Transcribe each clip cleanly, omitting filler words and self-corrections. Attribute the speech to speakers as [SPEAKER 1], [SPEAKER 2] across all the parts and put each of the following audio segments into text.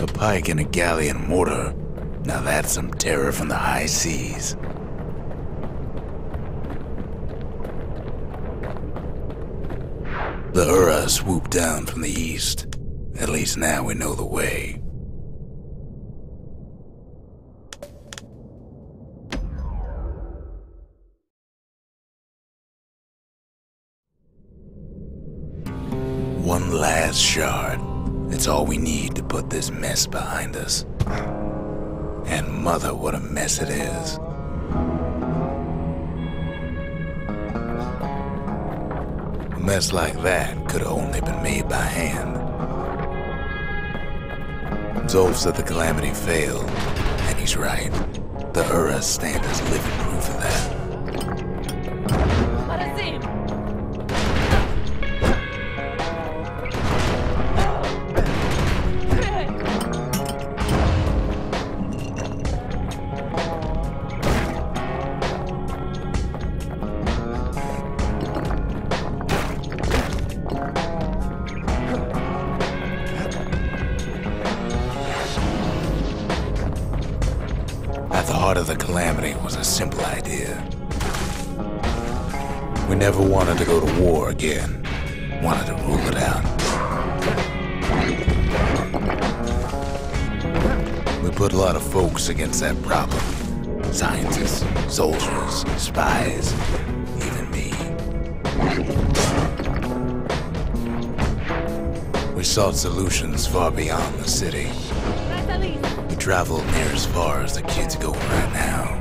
[SPEAKER 1] A pike and a galleon mortar. Now that's some terror from the high seas. The Ura swooped down from the east. At least now we know the way. One last shard. It's all we need to put this mess behind us. And mother, what a mess it is. A mess like that could have only been made by hand. Zulf said the calamity failed, and he's right. The Ura stand as living proof of that. At the heart of the calamity was a simple idea. We never wanted to go to war again. Wanted to rule it out. We put a lot of folks against that problem. Scientists, soldiers, spies, even me. We sought solutions far beyond the city. We traveled near as far as the kids go right now.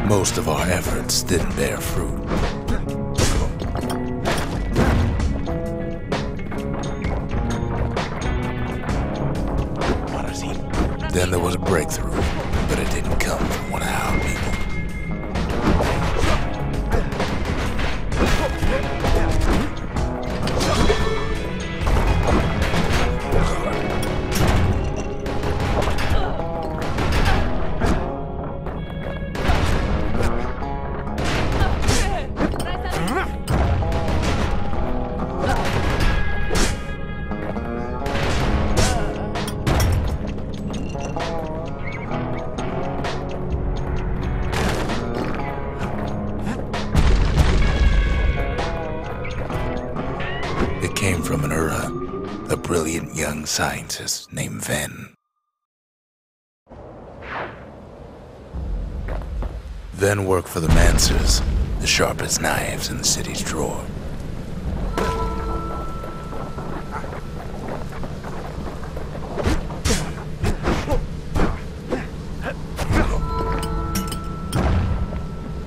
[SPEAKER 1] Most of our efforts didn't bear fruit. Then there was a breakthrough, but it didn't come from one of our people. It came from an Ura, a brilliant young scientist named Ven. Ven worked for the Mancers, the sharpest knives in the city's drawer.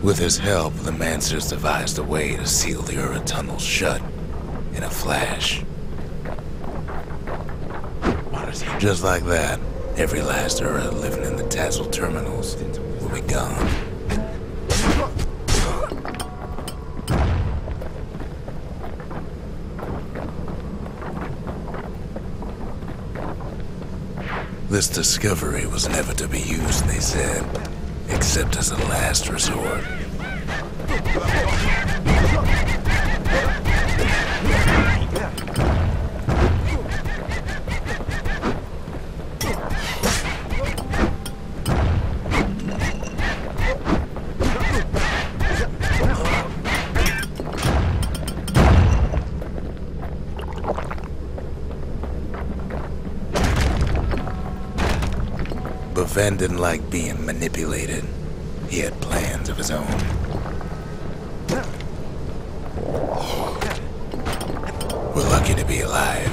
[SPEAKER 1] With his help, the Mancers devised a way to seal the Ura tunnels shut in a flash. Just like that, every last Ura living in the Tassel terminals will be gone. This discovery was never to be used, they said, except as a last resort. But Ven didn't like being manipulated. He had plans of his own. We're lucky to be alive.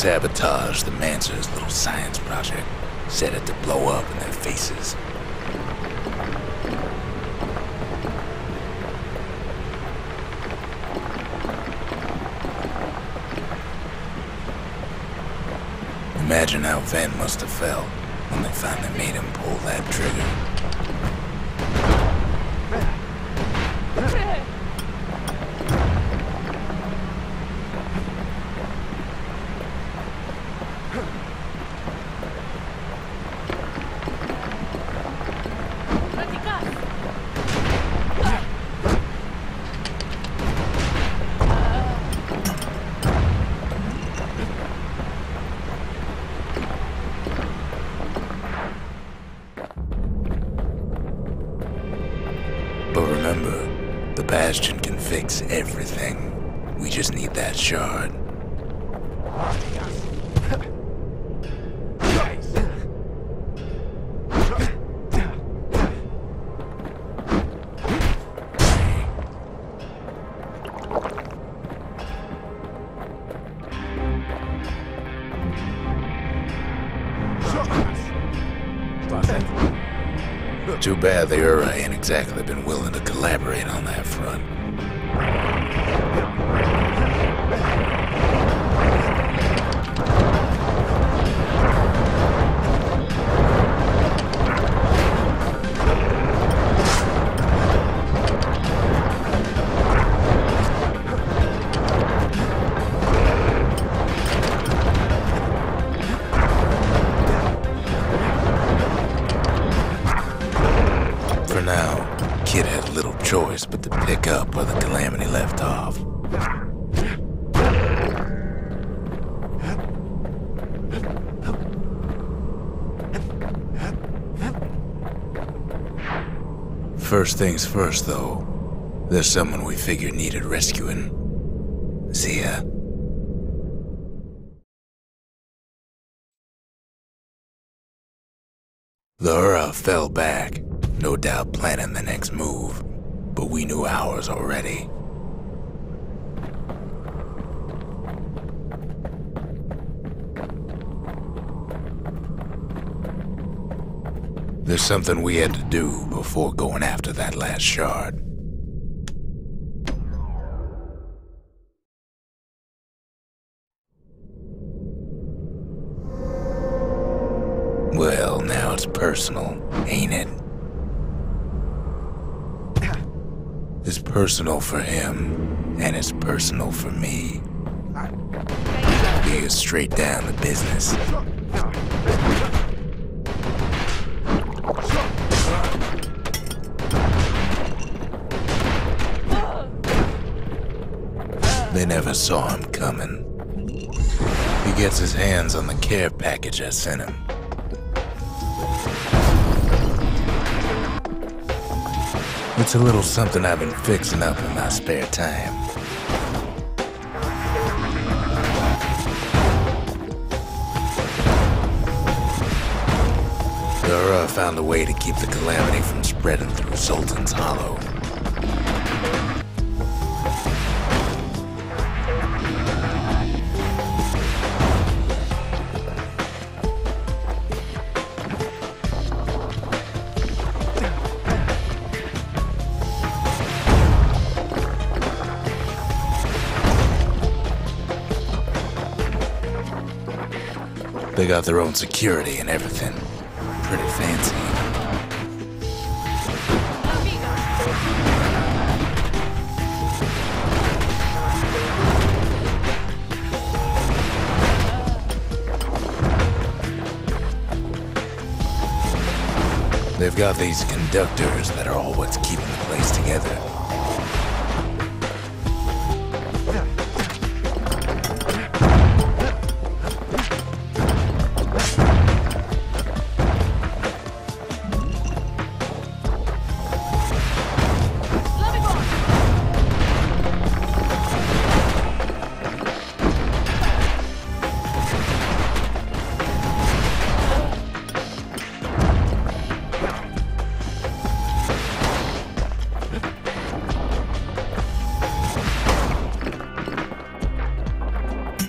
[SPEAKER 1] sabotage the Mancer's little science project, set it to blow up in their faces. Imagine how Van must have felt when they finally made him pull that trigger. But remember, the Bastion can fix everything. We just need that shard. Too bad the Ura ain't exactly been willing to collaborate on that front. Kid had little choice but to pick up where the Calamity left off. First things first, though. There's someone we figured needed rescuing. See ya. The Ura fell back, no doubt planning the next move, but we knew ours already. There's something we had to do before going after that last shard. Well, now it's personal, ain't it? It's personal for him, and it's personal for me. We get straight down to business. They never saw him coming. He gets his hands on the care package I sent him. It's a little something I've been fixing up in my spare time. Ura found a way to keep the Calamity from spreading through Zulten's Hollow. They got their own security and everything. Pretty fancy. They've got these conductors that are all what's keeping the place together.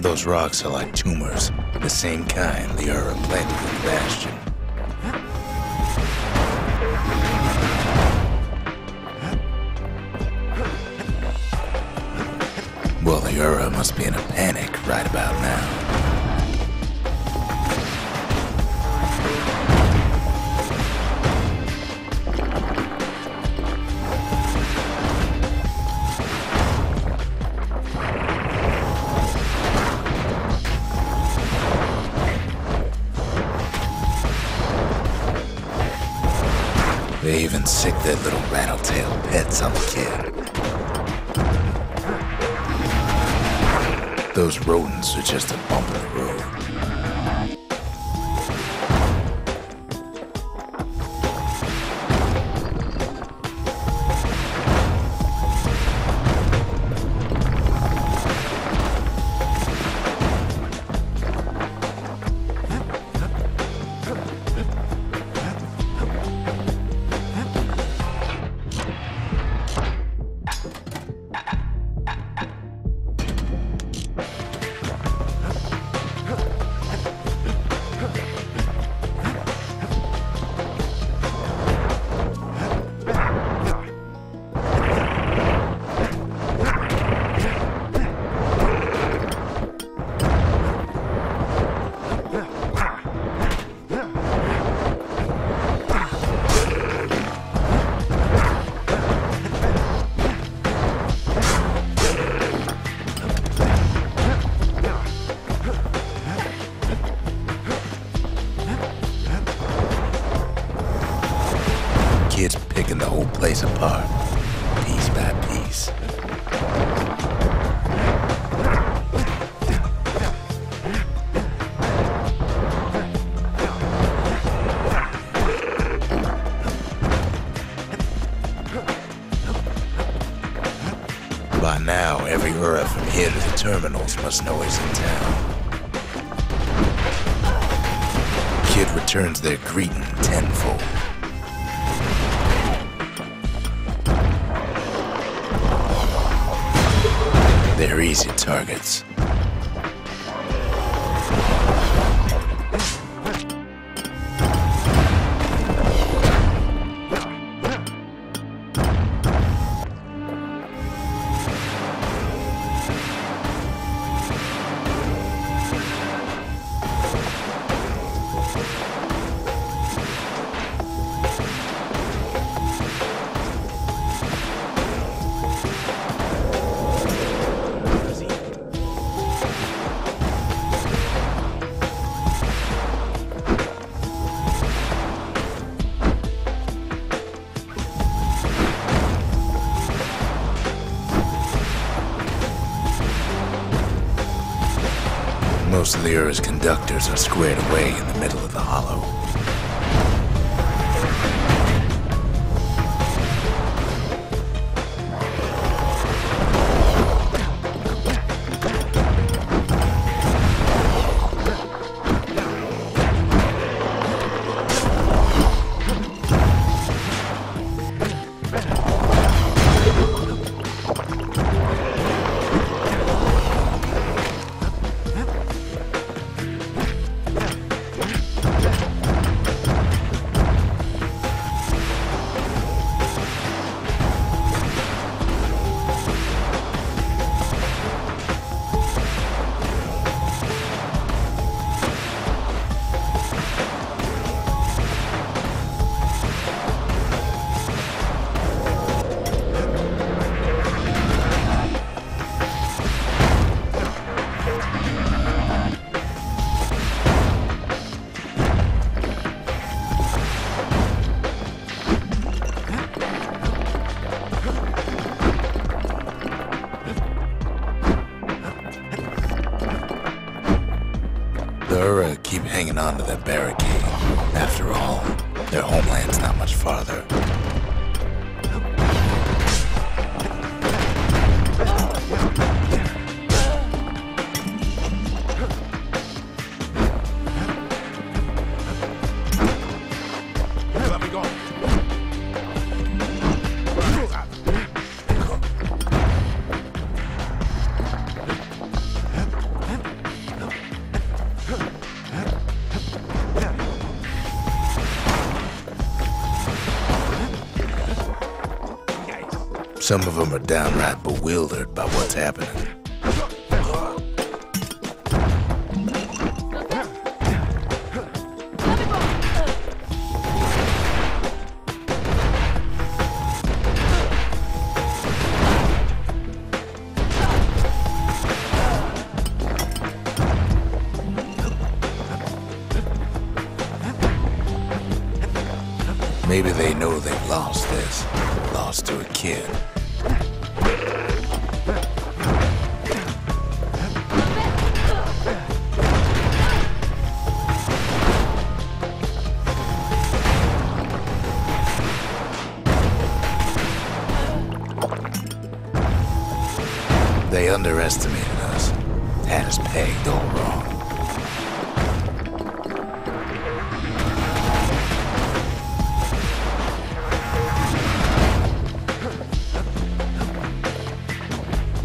[SPEAKER 1] Those rocks are like tumors, the same kind the Ura planted in the Bastion. Well, the Ura must be in a panic right about now. They even sick their little rattletail pets on the kid. Those rodents are just a bump in the road. Kids picking the whole place apart, piece by piece. By now, every Ura from here to the terminals must know he's in town. Kid returns their greeting tenfold. They're easy targets. Most of the Ura's conductors are squared away in the middle of the hollow. The Ura keep hanging on to that barricade. After all, their homeland's not much farther. Some of them are downright bewildered by what's happening. Maybe they know they've lost this. Lost to a kid. They underestimated us. Had us pegged all wrong.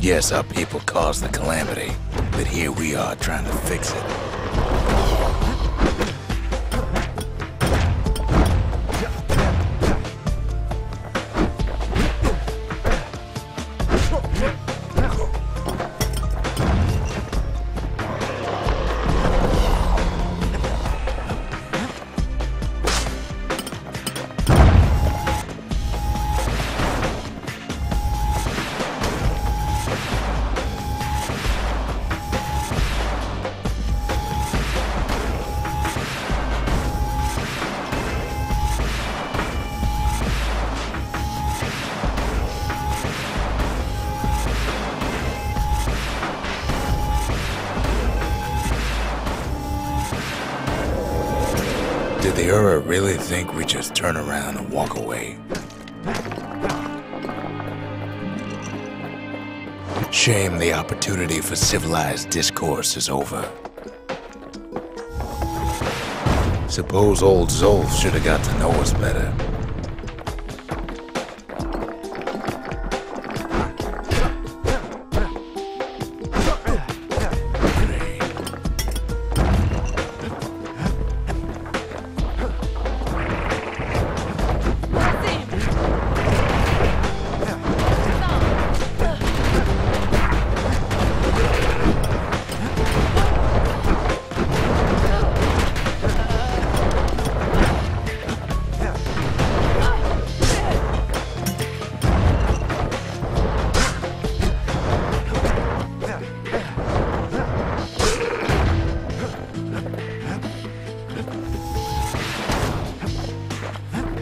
[SPEAKER 1] Yes, our people caused the calamity, but here we are trying to fix it. Did the Ura really think we just turn around and walk away? Shame the opportunity for civilized discourse is over. Suppose old Zulf should have got to know us better.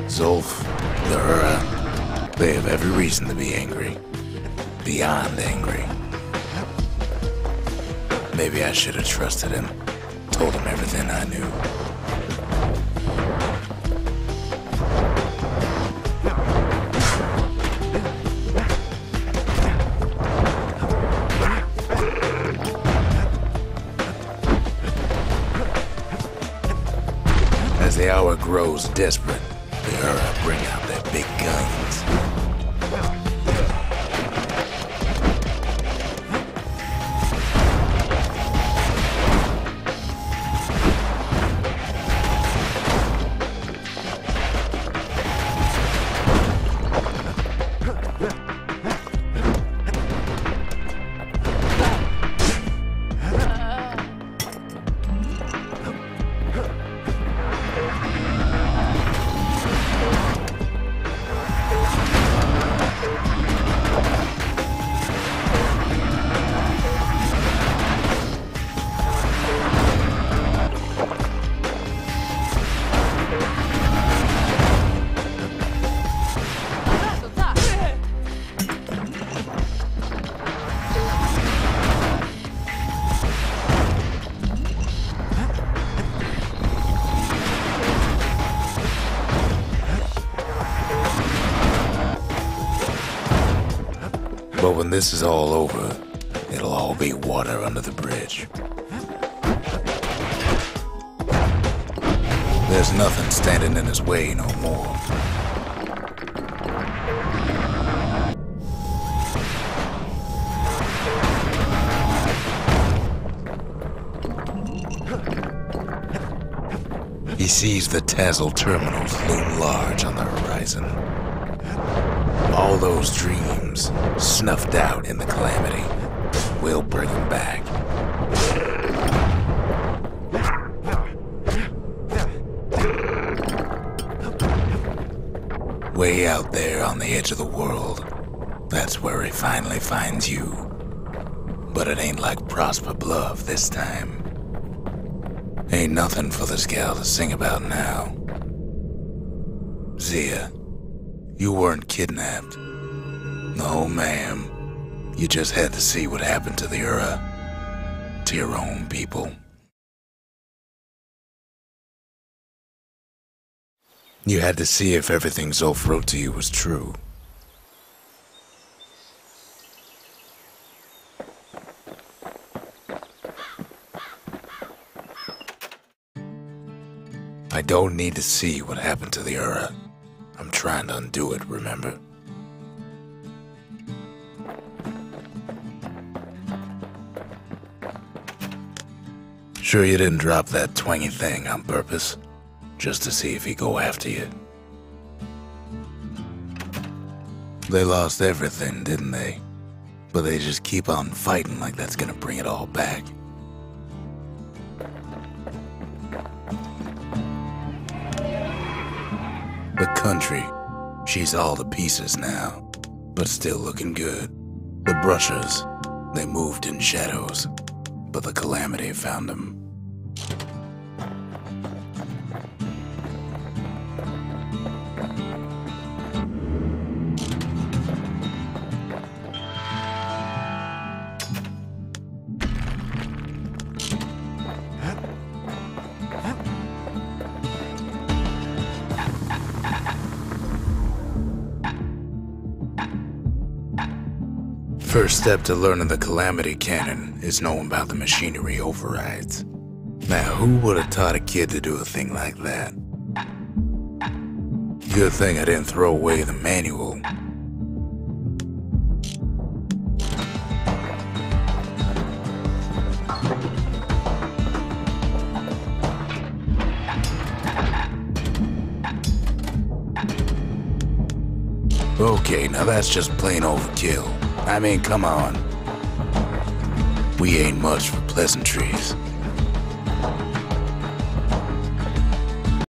[SPEAKER 1] Zulf, the Ura, they have every reason to be angry. Beyond angry. Maybe I should have trusted him. Told him everything I knew. As the hour grows desperate, the Ura bring out their big guns. But when this is all over, it'll all be water under the bridge. There's nothing standing in his way no more. He sees the Tazzle terminals loom large on the horizon. All those dreams victims snuffed out in the calamity. We'll bring them back. Way out there on the edge of the world, that's where he finally finds you. But it ain't like Prosper Bluff this time. Ain't nothing for this gal to sing about now. Zia, you weren't kidnapped. No, ma'am. You just had to see what happened to the Ura. To your own people. You had to see if everything Zulf wrote to you was true. I don't need to see what happened to the Ura. I'm trying to undo it, remember? Sure you didn't drop that twangy thing on purpose? Just to see if he'd go after you? They lost everything, didn't they? But they just keep on fighting like that's gonna bring it all back. The country, she's all to pieces now, but still looking good. The brushers, they moved in shadows, but the calamity found them. First step to learning the Calamity Canon is knowing about the machinery overrides. Now, who would have taught a kid to do a thing like that? Good thing I didn't throw away the manual. Okay, now that's just plain overkill. I mean, come on. We ain't much for pleasantries.